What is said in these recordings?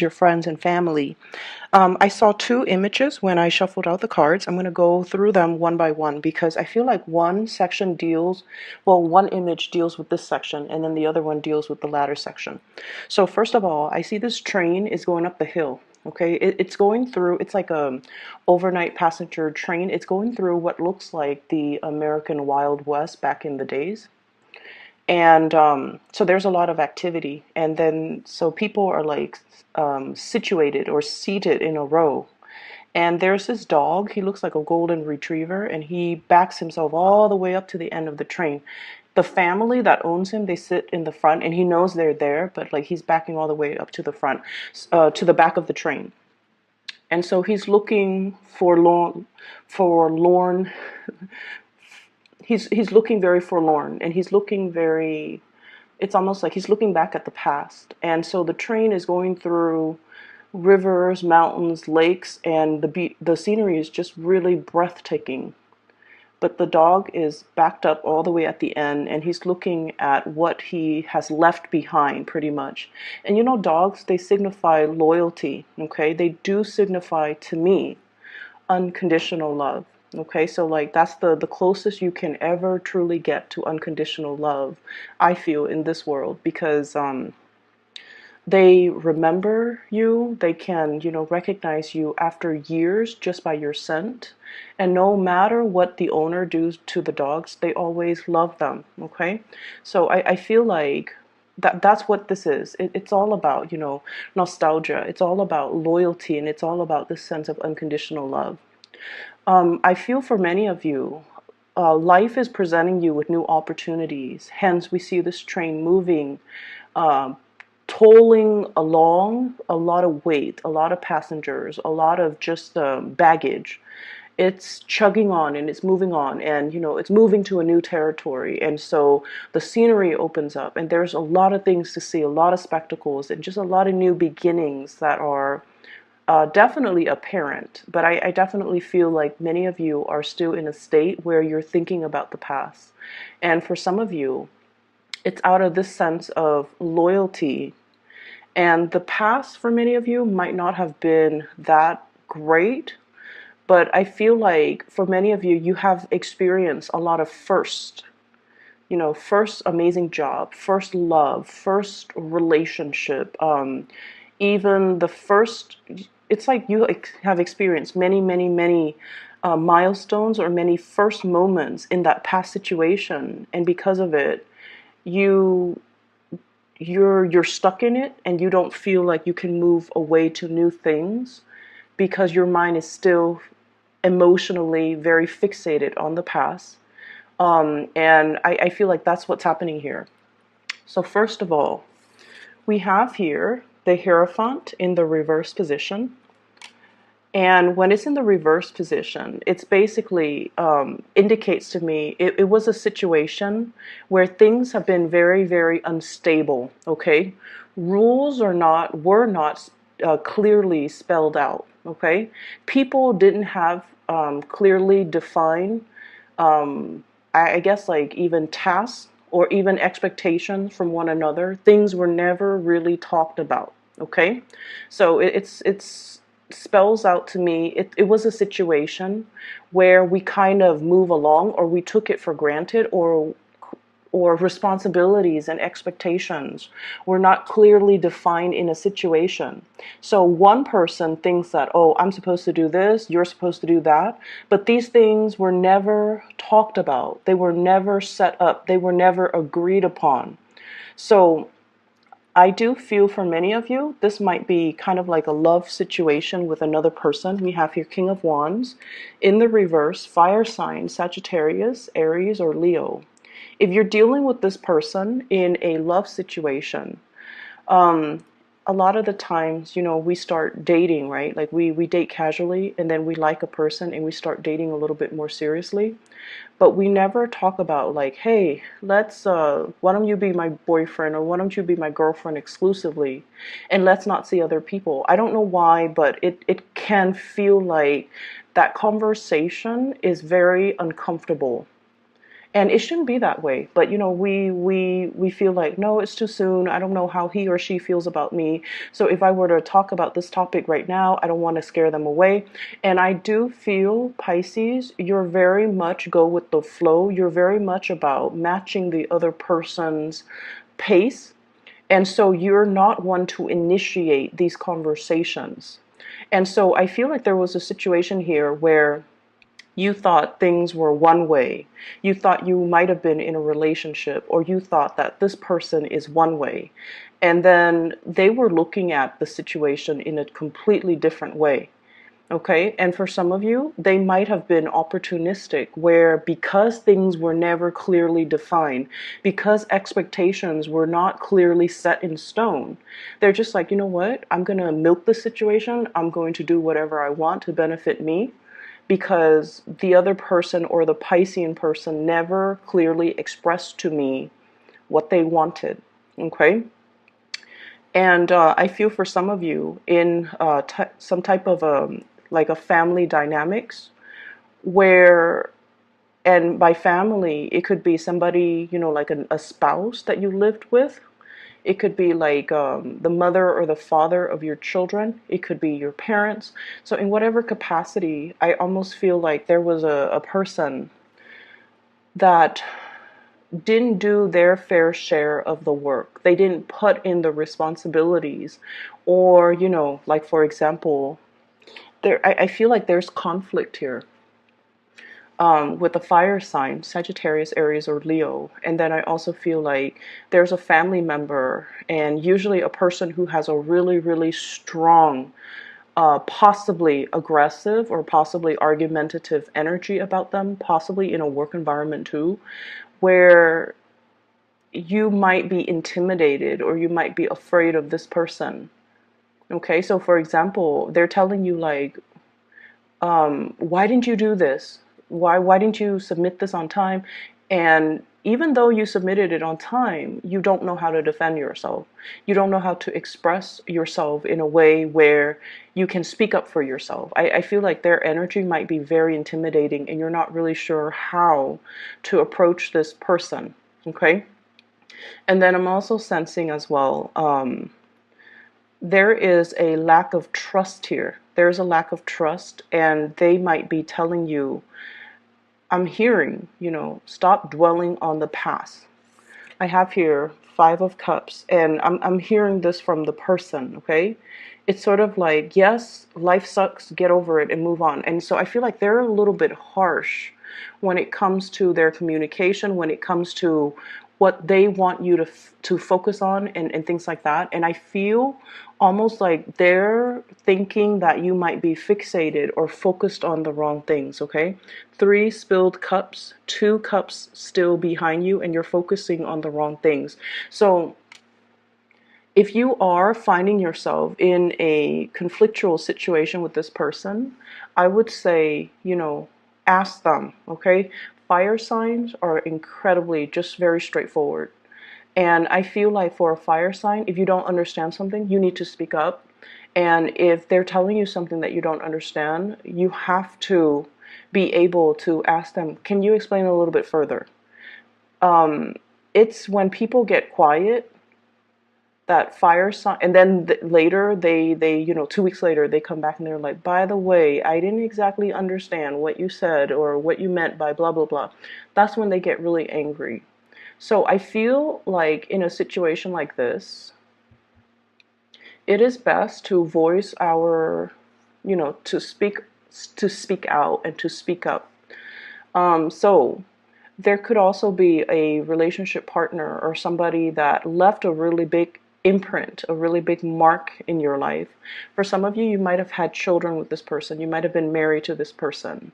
your friends and family. I saw two images when I shuffled out the cards. I'm going to go through them one by one because I feel like one section deals, well, one image deals with this section and then the other one deals with the latter section. So first of all, I see this train is going up the hill. Okay, it's going through, it's like a overnight passenger train. It's going through what looks like the American Wild West back in the days. And so there's a lot of activity, and then so people are like situated or seated in a row, and there's this dog. He looks like a golden retriever, and he backs himself all the way up to the end of the train. The family that owns him, they sit in the front, and he knows they're there, but like he's backing all the way up to the front, to the back of the train. And so he's looking forlorn. He's looking very forlorn, and he's looking very, it's almost like he's looking back at the past. And so the train is going through rivers, mountains, lakes, and the scenery is just really breathtaking. But the dog is backed up all the way at the end, and he's looking at what he has left behind, pretty much. And you know, dogs, they signify loyalty, okay? They do signify, to me, unconditional love. Okay, so like that's the closest you can ever truly get to unconditional love, I feel, in this world, because they remember you. They can, you know, recognize you after years just by your scent. And no matter what the owner does to the dogs, they always love them. Okay, so I feel like that's what this is. It's all about, you know, nostalgia. It's all about loyalty, and it's all about this sense of unconditional love. I feel for many of you, life is presenting you with new opportunities. Hence, we see this train moving, uh, tolling along a lot of weight, a lot of passengers, a lot of just baggage. It's chugging on and it's moving on, and you know, it's moving to a new territory. And so the scenery opens up, and there's a lot of things to see, a lot of spectacles, and just a lot of new beginnings that are definitely apparent. But I definitely feel like many of you are still in a state where you're thinking about the past. And for some of you, it's out of this sense of loyalty. And the past for many of you might not have been that great, but I feel like for many of you, you have experienced a lot of first. You know, first amazing job, first love, first relationship, even the first, it's like you have experienced many, many, many milestones or many first moments in that past situation. And because of it, you you're stuck in it, and you don't feel like you can move away to new things because your mind is still emotionally very fixated on the past. And I feel like that's what's happening here. So first of all, we have here the Hierophant in the reverse position. And when it's in the reverse position, it's basically indicates to me it was a situation where things have been very, very unstable. Okay, rules were not clearly spelled out. Okay, people didn't have clearly defined, I guess, like even tasks or even expectations from one another. Things were never really talked about. Okay, so it's spells out to me, it was a situation where we kind of move along, or we took it for granted, or responsibilities and expectations were not clearly defined in a situation. So one person thinks that, oh, I'm supposed to do this, you're supposed to do that, but these things were never talked about. They were never set up. They were never agreed upon. So I do feel for many of you, this might be kind of like a love situation with another person. We have here King of Wands. In the reverse, fire sign, Sagittarius, Aries, or Leo. If you're dealing with this person in a love situation, a lot of the times, you know, we start dating, right? Like we date casually, and then we like a person and we start dating a little bit more seriously. But we never talk about like, hey, let's why don't you be my boyfriend, or why don't you be my girlfriend exclusively, and let's not see other people. I don't know why, but it can feel like that conversation is very uncomfortable. And it shouldn't be that way. But you know, we feel like, no, it's too soon. I don't know how he or she feels about me. So if I were to talk about this topic right now, I don't want to scare them away. And I do feel, Pisces, you're very much go with the flow. You're very much about matching the other person's pace. And so you're not one to initiate these conversations. And so I feel like there was a situation here where you thought things were one way. You thought you might have been in a relationship, or you thought that this person is one way. And then they were looking at the situation in a completely different way. Okay, and for some of you, they might have been opportunistic, where because things were never clearly defined, because expectations were not clearly set in stone, they're just like, you know what, I'm going to milk the situation. I'm going to do whatever I want to benefit me, because the other person or the Piscean person never clearly expressed to me what they wanted. Okay. And I feel for some of you in some type of like a family dynamics where, and by family, it could be somebody, you know, like a spouse that you lived with. It could be like the mother or the father of your children. It could be your parents. So in whatever capacity, I almost feel like there was a person that didn't do their fair share of the work. They didn't put in the responsibilities. Or, you know, like for example, I feel like there's conflict here with a fire sign, Sagittarius, Aries, or Leo. And then I also feel like there's a family member, and usually a person who has a really, really strong, possibly aggressive or possibly argumentative energy about them, possibly in a work environment too, where you might be intimidated or you might be afraid of this person. Okay, so for example, they're telling you like, why didn't you do this? Why didn't you submit this on time? And even though you submitted it on time, you don't know how to defend yourself. You don't know how to express yourself in a way where you can speak up for yourself. I feel like their energy might be very intimidating, and you're not really sure how to approach this person. Okay? And then I'm also sensing as well, there is a lack of trust here. There's a lack of trust, and they might be telling you, I'm hearing, you know, stop dwelling on the past. I have here Five of Cups, and I'm hearing this from the person, okay? It's sort of like, yes, life sucks, get over it and move on. And so I feel like they're a little bit harsh when it comes to their communication, when it comes to what they want you to focus on, and things like that. And I feel almost like they're thinking that you might be fixated or focused on the wrong things, okay? 3 spilled cups, 2 cups still behind you, and you're focusing on the wrong things. So if you are finding yourself in a conflictual situation with this person, I would say, you know, ask them, okay? Fire signs are incredibly just very straightforward. And I feel like for a fire sign, if you don't understand something, you need to speak up. And if they're telling you something that you don't understand, you have to be able to ask them, can you explain a little bit further? It's when people get quiet, that fire sign, and then later they you know, 2 weeks later they come back and they're like, by the way, I didn't exactly understand what you said or what you meant by blah blah blah. That's when they get really angry. So I feel like in a situation like this, it is best to voice our, you know, to speak out and to speak up. So there could also be a relationship partner or somebody that left a really big imprint, a really big mark in your life. For some of you, you might have had children with this person. You might have been married to this person.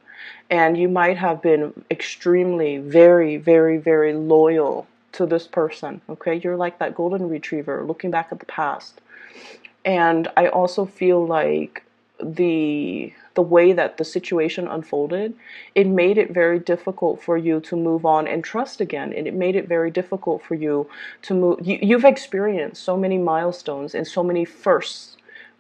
And you might have been extremely, very, very, very loyal to this person. Okay? You're like that golden retriever looking back at the past. And I also feel like the way that the situation unfolded, it made it very difficult for you to move on and trust again. And it made it very difficult for you to move. You've experienced so many milestones and so many firsts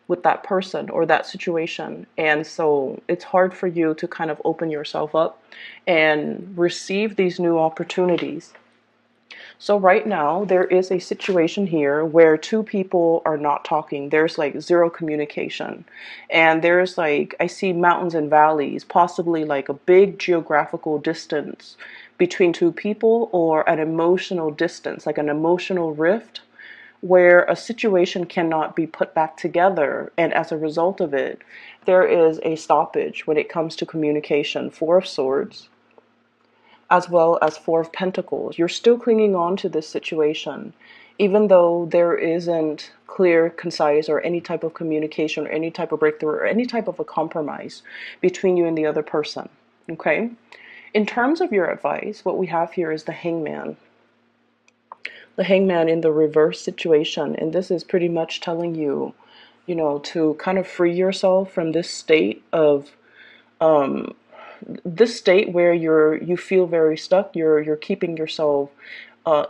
with that person or that situation. And so it's hard for you to kind of open yourself up and receive these new opportunities. So right now there is a situation here where two people are not talking. There's like zero communication. And there's like, I see mountains and valleys, possibly like a big geographical distance between two people, or an emotional distance, like an emotional rift, where a situation cannot be put back together. And as a result of it, there is a stoppage when it comes to communication. Four of Swords, as well as Four of Pentacles. You're still clinging on to this situation, even though there isn't clear, concise, or any type of communication, or any type of breakthrough, or any type of a compromise between you and the other person. Okay? In terms of your advice, what we have here is the Hangman. The Hangman in the reverse situation, and this is pretty much telling you, you know, to kind of free yourself from this state of where you feel very stuck. You're keeping yourself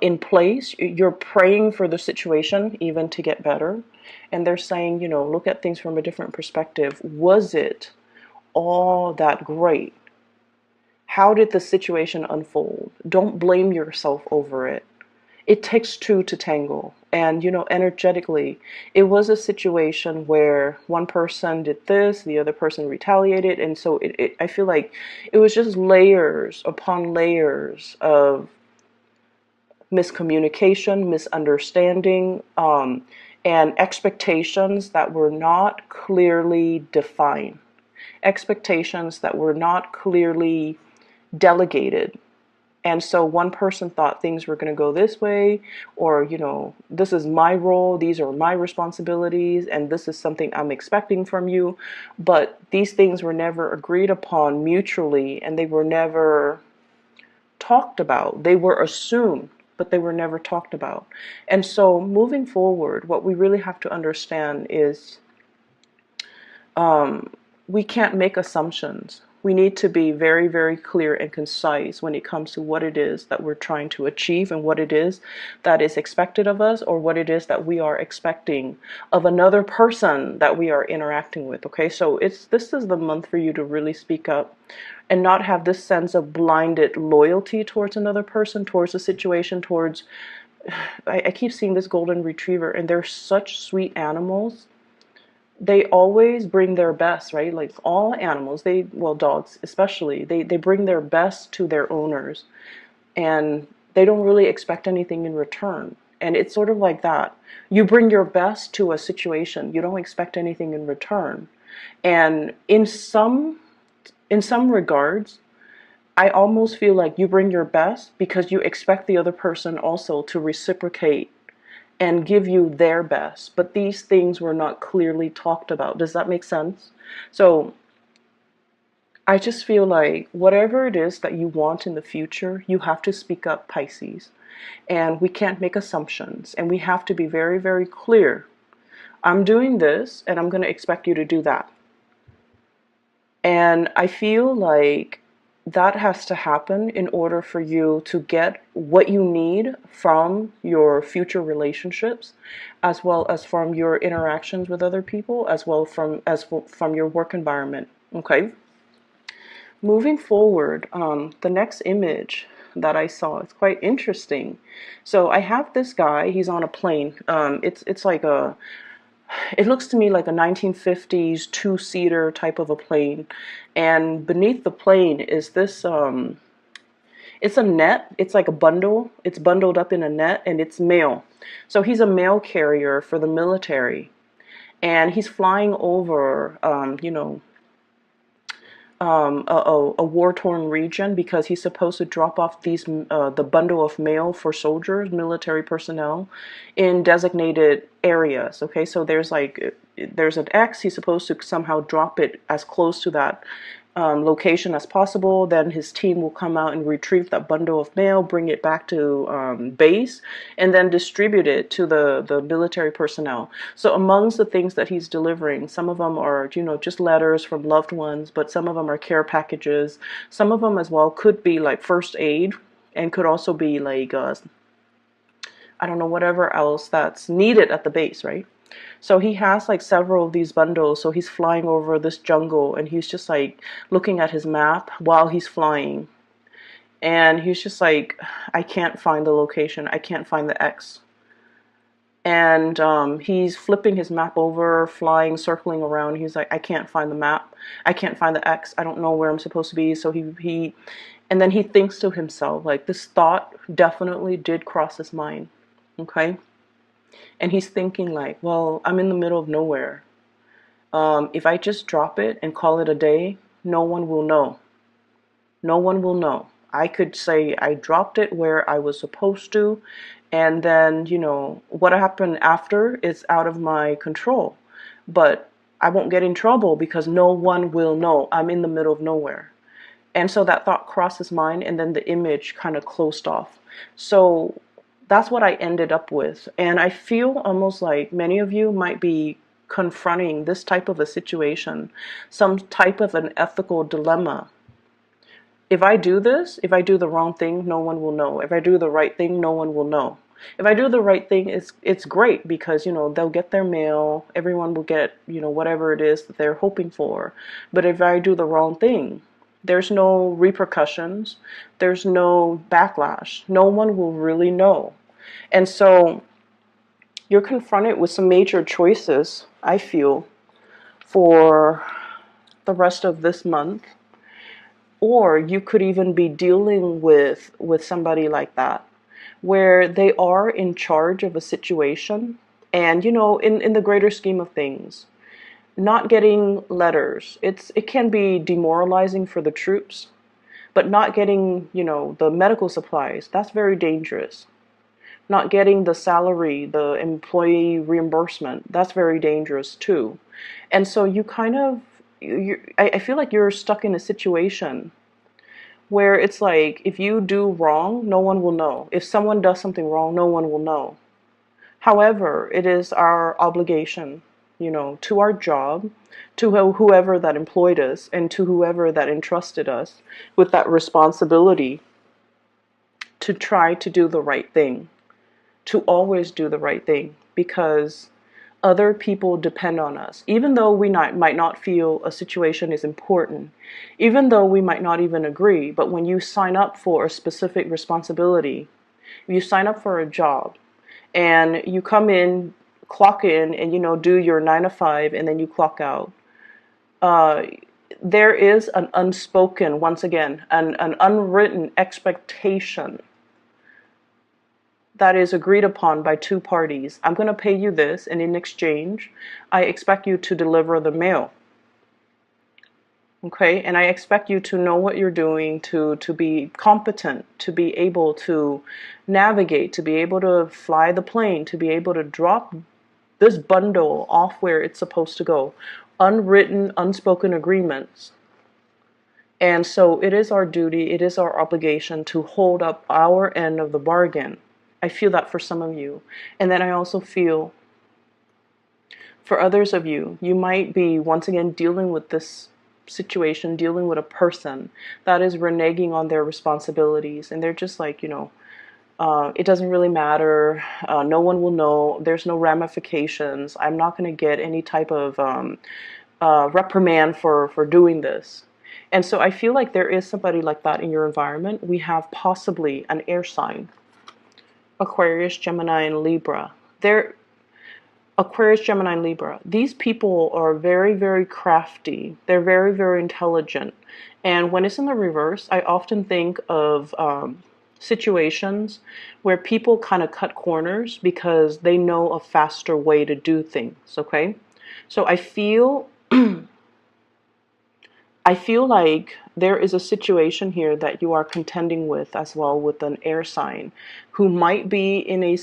in place. You're praying for the situation even to get better, and they're saying, you know, look at things from a different perspective. Was it all that great? How did the situation unfold? Don't blame yourself over it. It takes two to tango. And, you know, energetically, it was a situation where one person did this, the other person retaliated. And so I feel like it was just layers upon layers of miscommunication, misunderstanding, and expectations that were not clearly defined. Expectations that were not clearly delegated. And so one person thought things were going to go this way, or, you know, this is my role, these are my responsibilities, and this is something I'm expecting from you. But these things were never agreed upon mutually, and they were never talked about. They were assumed, but they were never talked about. And so moving forward, what we really have to understand is we can't make assumptions. We need to be very, very clear and concise when it comes to what it is that we're trying to achieve, and what it is that is expected of us, or what it is that we are expecting of another person that we are interacting with. Okay, so this is the month for you to really speak up and not have this sense of blinded loyalty towards another person, towards a situation, towards, I keep seeing this golden retriever, and they're such sweet animals. They always bring their best, right? Like all animals, well, dogs especially, they bring their best to their owners, and they don't really expect anything in return. And it's sort of like that. You bring your best to a situation, you don't expect anything in return. And in some regards, I almost feel like you bring your best because you expect the other person also to reciprocate and give you their best. But these things were not clearly talked about. Does that make sense? So I just feel like whatever it is that you want in the future, you have to speak up, Pisces. And we can't make assumptions. And we have to be very, very clear. I'm doing this, and I'm going to expect you to do that. And I feel like that has to happen in order for you to get what you need from your future relationships, as well as from your interactions with other people, as well from your work environment. Okay. Moving forward, the next image that I saw, it's quite interesting. So I have this guy. He's on a plane. It's like it looks to me like a 1950s two-seater type of a plane, and beneath the plane is this it's a net. It's like a bundle. It's bundled up in a net, and it's mail. So he's a mail carrier for the military, and he's flying over a war-torn region, because he's supposed to drop off the bundle of mail for soldiers, military personnel, in designated areas. Okay, so there's an X. He's supposed to somehow drop it as close to that location as possible. Then his team will come out and retrieve that bundle of mail, bring it back to base, and then distribute it to the military personnel. So amongst the things that he's delivering, some of them are, you know, just letters from loved ones, but some of them are care packages. Some of them as well could be like first aid, and could also be like I don't know, whatever else that's needed at the base, right? So he has like several of these bundles. So he's flying over this jungle and he's just like looking at his map while he's flying. And he's just like, I can't find the location. I can't find the X. And he's flipping his map over, flying, circling around. He's like, I can't find the map. I can't find the X. I don't know where I'm supposed to be. So and then he thinks to himself, like, this thought definitely did cross his mind. Okay. And he's thinking like, well, I'm in the middle of nowhere. If I just drop it and call it a day, no one will know. No one will know. I could say I dropped it where I was supposed to, and then, what happened after is out of my control. But I won't get in trouble because no one will know. I'm in the middle of nowhere. And so that thought crossed his mind, and then the image kind of closed off. So that's what I ended up with. And I feel almost like many of you might be confronting this type of a situation, some type of an ethical dilemma. If I do this, if I do the wrong thing, no one will know. If I do the right thing, no one will know. If I do the right thing, it's great because, they'll get their mail. Everyone will get, whatever it is that they're hoping for. But if I do the wrong thing, there's no repercussions. There's no backlash. No one will really know. And so you're confronted with some major choices, I feel, for the rest of this month. Or you could even be dealing with somebody like that, where they are in charge of a situation. And, in the greater scheme of things, not getting letters, it can be demoralizing for the troops. But not getting, the medical supplies, that's very dangerous. Not getting the salary, the employee reimbursement, that's very dangerous too. And so you kind of, I feel like you're stuck in a situation where it's like, if you do wrong, no one will know. If someone does something wrong, no one will know. However, it is our obligation, to our job, to whoever that employed us, and to whoever that entrusted us with that responsibility to try to do the right thing, to always do the right thing, because other people depend on us. Even though we might not feel a situation is important, even though we might not even agree, but when you sign up for a specific responsibility, you sign up for a job, and you come in, clock in, and do your 9 to 5, and then you clock out. There is an unspoken, once again, an unwritten expectation that is agreed upon by two parties. I'm going to pay you this, and in exchange, I expect you to deliver the mail. Okay, and I expect you to know what you're doing, to be competent, to be able to navigate, to be able to fly the plane, to be able to drop this bundle off where it's supposed to go. Unwritten, unspoken agreements. And so it is our duty, it is our obligation to hold up our end of the bargain. I feel that for some of you. And then I also feel for others of you, you might be once again dealing with this situation, dealing with a person that is reneging on their responsibilities, and they're just like, it doesn't really matter, no one will know, there's no ramifications, I'm not going to get any type of reprimand for doing this. And so I feel like there is somebody like that in your environment. We have possibly an air sign, Aquarius, Gemini, and Libra. Aquarius, Gemini, and Libra. These people are very, very crafty. They're very, very intelligent. And when it's in the reverse, I often think of situations where people kind of cut corners because they know a faster way to do things, okay? So I feel like there is a situation here that you are contending with as well, with an air sign who might be in a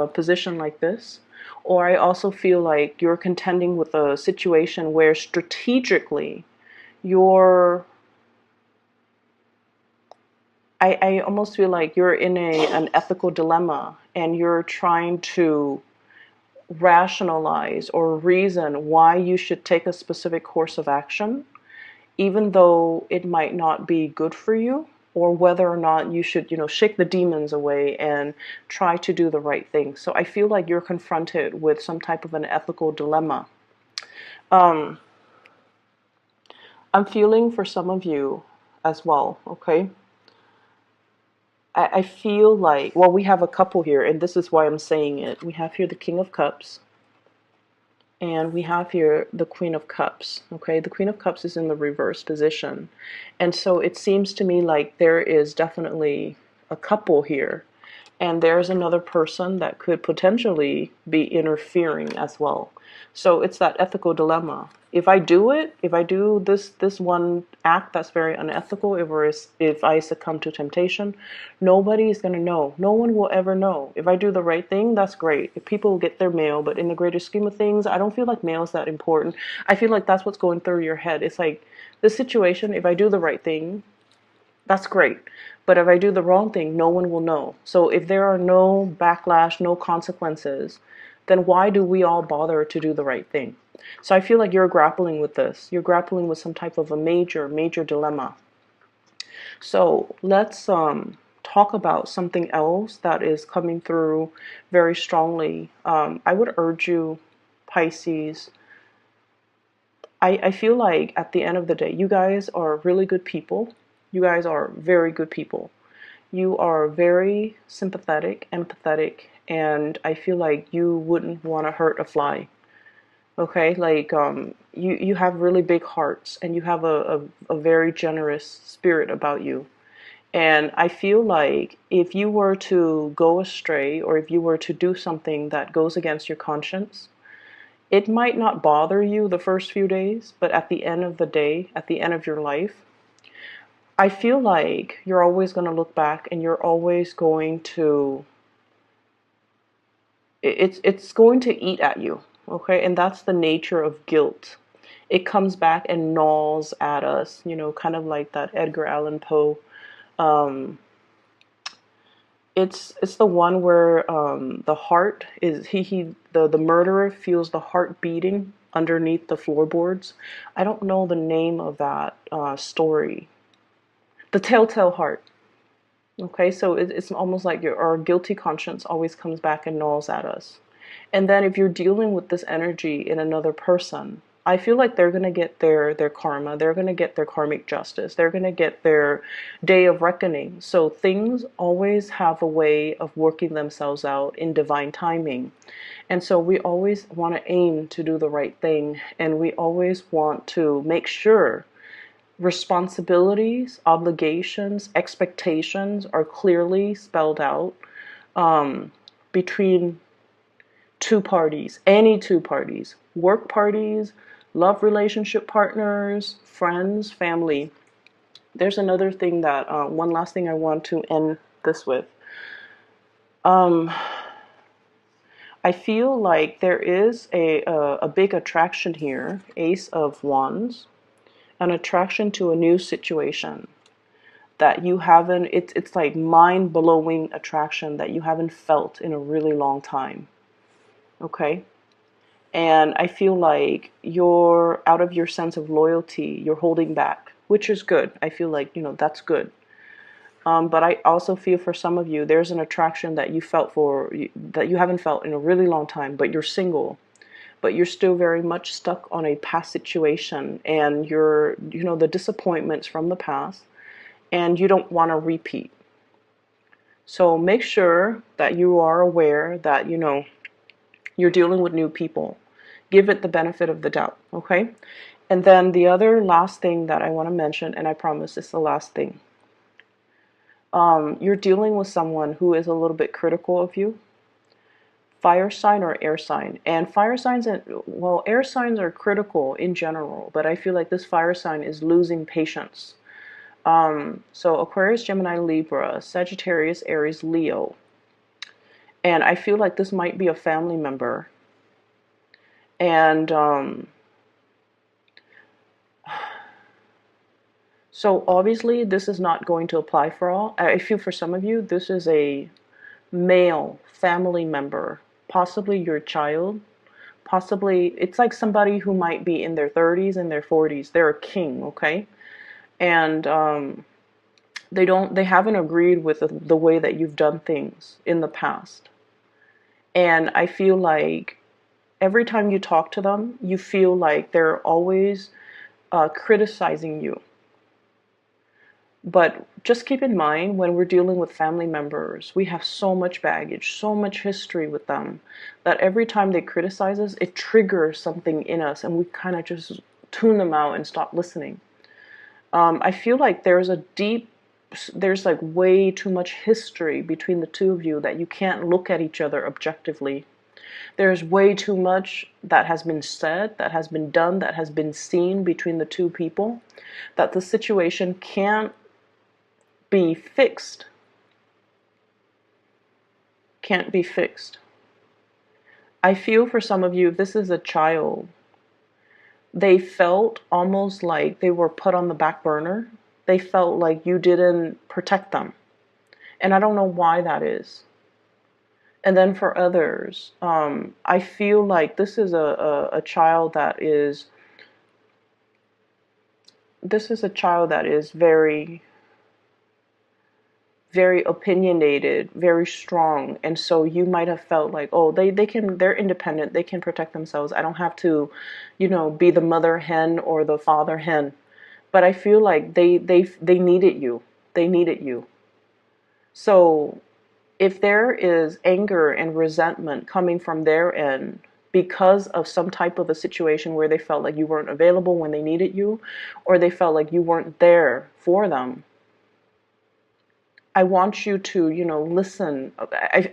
position like this. Or I also feel like you're contending with a situation where strategically I almost feel like you're in an ethical dilemma, and you're trying to rationalize or reason why you should take a specific course of action, even though it might not be good for you, or whether or not you should, shake the demons away and try to do the right thing. So I feel like you're confronted with some type of an ethical dilemma. Um, I'm feeling for some of you as well, okay? I feel like, well, we have a couple here, and this is why I'm saying it. We have here the King of Cups, and we have here the Queen of Cups, okay? The Queen of Cups is in the reverse position. And so it seems to me like there is definitely a couple here, and there's another person that could potentially be interfering as well. So it's that ethical dilemma. If I do it, if I do this one act that's very unethical, if I succumb to temptation, nobody is going to know. No one will ever know. If I do the right thing, that's great. If people will get their mail, but in the greater scheme of things, I don't feel like mail is that important. I feel like that's what's going through your head. It's like the situation, if I do the right thing, that's great. But if I do the wrong thing, no one will know. So if there are no backlash, no consequences, then why do we all bother to do the right thing? So I feel like you're grappling with this. You're grappling with some type of a major, major dilemma. So let's talk about something else that is coming through very strongly. I would urge you, Pisces, I feel like at the end of the day, you guys are really good people. You guys are very good people. You are very sympathetic, empathetic, and I feel like you wouldn't want to hurt a fly. Okay, like you have really big hearts, and you have a very generous spirit about you. And I feel like if you were to go astray, or if you were to do something that goes against your conscience, it might not bother you the first few days, but at the end of the day, at the end of your life, I feel like you're always going to look back, and you're always going to, it's going to eat at you, okay? And that's the nature of guilt. It comes back and gnaws at us, kind of like that Edgar Allan Poe. Um, it's the one where the heart is, the murderer feels the heart beating underneath the floorboards. I don't know the name of that story. The Telltale Heart. Okay, so it's almost like our guilty conscience always comes back and gnaws at us. And then if you're dealing with this energy in another person, I feel like they're going to get their karma. They're going to get their karmic justice. They're going to get their day of reckoning. So things always have a way of working themselves out in divine timing. And so we always want to aim to do the right thing. And we always want to make sure responsibilities, obligations, expectations are clearly spelled out between two parties, any two parties, work parties, love relationship partners, friends, family. There's another thing that, one last thing I want to end this with. I feel like there is a big attraction here, Ace of Wands, an attraction to a new situation that you haven't, it's like mind-blowing attraction that you haven't felt in a really long time. Okay? And I feel like you're out of your sense of loyalty, you're holding back, which is good. I feel like, that's good. But I also feel for some of you, there's an attraction that you felt for, that you haven't felt in a really long time, but you're single. But you're still very much stuck on a past situation, and you're, the disappointments from the past, and you don't want to repeat. So make sure that you are aware that, you're dealing with new people. Give it the benefit of the doubt, okay? And then the other last thing that I want to mention, and I promise it's the last thing. You're dealing with someone who is a little bit critical of you. Fire sign or air sign. And fire signs, air signs are critical in general, but I feel like this fire sign is losing patience. So Aquarius, Gemini, Libra, Sagittarius, Aries, Leo. And I feel like this might be a family member. And so obviously this is not going to apply for all. I feel for some of you, this is a male family member, possibly your child, possibly it's like somebody who might be in their 30s and their 40s. They're a king, okay? And They haven't agreed with the way that you've done things in the past. And I feel like every time you talk to them, you feel like they're always criticizing you. But just keep in mind, when we're dealing with family members, we have so much baggage, so much history with them, that every time they criticize us, it triggers something in us, and we kind of just tune them out and stop listening. I feel like there's like way too much history between the two of you that you can't look at each other objectively. There's way too much that has been said, that has been done, that has been seen between the two people, that the situation can't be fixed. Can't be fixed. I feel for some of you, if this is a child, they felt almost like they were put on the back burner. They felt like you didn't protect them. And I don't know why that is. And then for others, I feel like this is a child that is very, very opinionated, very strong. And so you might have felt like, oh, they're independent, they can protect themselves. I don't have to, be the mother hen or the father hen. But I feel like they needed you. They needed you. So if there is anger and resentment coming from their end because of some type of a situation where they felt like you weren't available when they needed you, or they felt like you weren't there for them, I want you to, listen.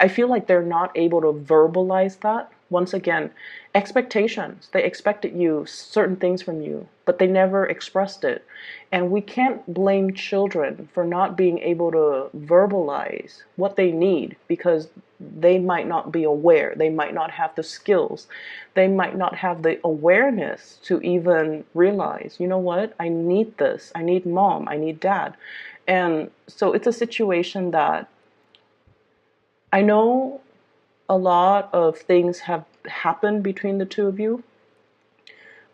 I feel like they're not able to verbalize that. Once again, expectations. They expected certain things from you, but they never expressed it. And we can't blame children for not being able to verbalize what they need, because they might not be aware. They might not have the skills. They might not have the awareness to even realize, you know what, I need this. I need mom. I need dad. And so it's a situation that I know a lot of things have happened between the two of you,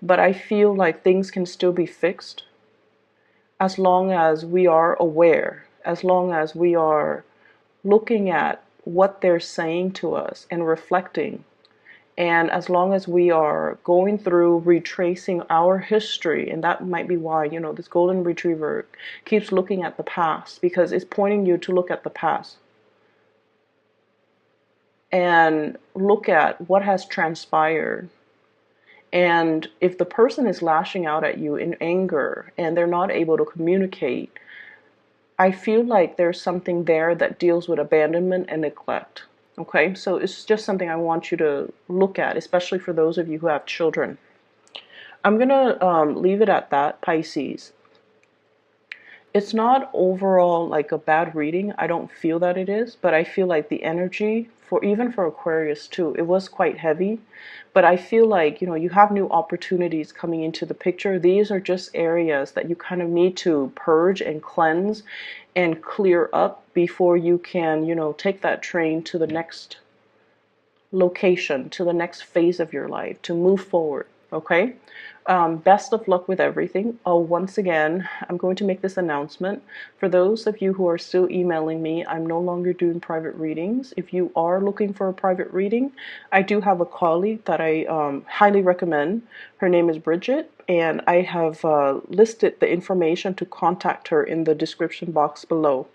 but I feel like things can still be fixed as long as we are aware, as long as we are looking at what they're saying to us and reflecting. And as long as we are going through retracing our history, and that might be why, this golden retriever keeps looking at the past, because it's pointing you to look at the past and look at what has transpired. And if the person is lashing out at you in anger and they're not able to communicate, I feel like there's something there that deals with abandonment and neglect. Okay, so it's just something I want you to look at, especially for those of you who have children. I'm going to leave it at that, Pisces. It's not overall like a bad reading. I don't feel that it is, but I feel like the energy, even for Aquarius too, it was quite heavy. But I feel like, you have new opportunities coming into the picture. These are just areas that you kind of need to purge and cleanse and clear up before you can, take that train to the next location, to the next phase of your life, to move forward. Okay? Best of luck with everything. Once again, I'm going to make this announcement. For those of you who are still emailing me, I'm no longer doing private readings. If you are looking for a private reading, I do have a colleague that I highly recommend. Her name is Bridget, and I have listed the information to contact her in the description box below.